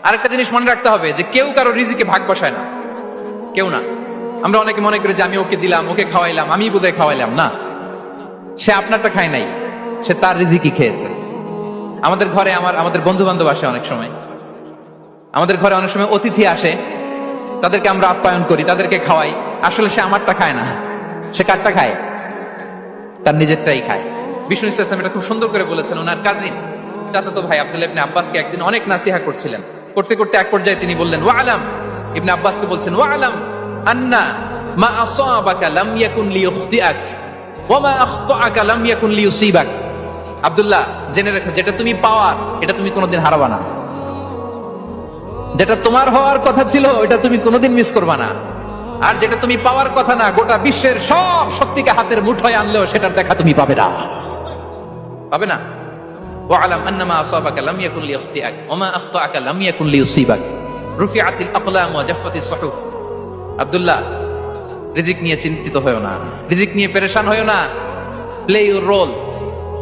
আরেকটা জিনিস মনে রাখতে হবে যে কেউ কারো রিজিকে ভাগ বসায় না, কেউ না। আমরা অনেকে মনে করি যে আমি ওকে দিলাম, ওকে খাওয়াইলাম, আমি বোধহয় খাওয়াইলাম। না, সে আপনারটা খায় নাই, সে তার রিজিকই খেয়েছে। আমাদের ঘরে আমাদের বন্ধু বান্ধব আসে অনেক সময়, আমাদের ঘরে অনেক সময় অতিথি আসে, তাদেরকে আমরা আপ্যায়ন করি, তাদেরকে খাওয়াই। আসলে সে আমারটা খায় না, সে কারটা খায়? তার নিজেরটাই খায়। বিষ্ণু ইসলাম এটা খুব সুন্দর করে বলেছেন। ওনার কাজিন চাচাতো ভাই আব্দুল্লাহ ইবনে আব্বাসকে একদিন অনেক নাসিহা করছিলেন। করতে করতে এক পর্যায়ে তিনি বললেন, ওয়া আলাম, ইবনে আব্বাসকে বলছেন, ওয়া আলাম আন্না মা আসাবাকা লাম ইয়াকুন লিইখতিআক ওয়া মা আখতাআকা লাম ইয়াকুন লিইউসিবাক। আব্দুল্লাহ, জেনে রাখো, যেটা তুমি পাওয়ার এটা তুমি কোনোদিন হারাবা না। যেটা তোমার হওয়ার কথা ছিল এটা তুমি কোনোদিন মিস করবা না। আর যেটা তুমি পাওয়ার কথা না, গোটা বিশ্বের সব শক্তিকে হাতের মুঠোয় আনলেও সেটার দেখা তুমি পাবে না, পাবে না। ওয়ালাম আন্নামা আসাবাকা লাম ইয়াকুন লিইখতিআক ওয়া মা আখতাআকা লাম ইয়াকুন লিইউসিবাক রুফিআতিল আকলাম ওয়া জাফফাতিস সুহুফ। আব্দুল্লাহ, রিজিক নিয়ে চিন্তিত হয়ো না, রিজিক নিয়ে পেরেশান হয়ো না। Play your role.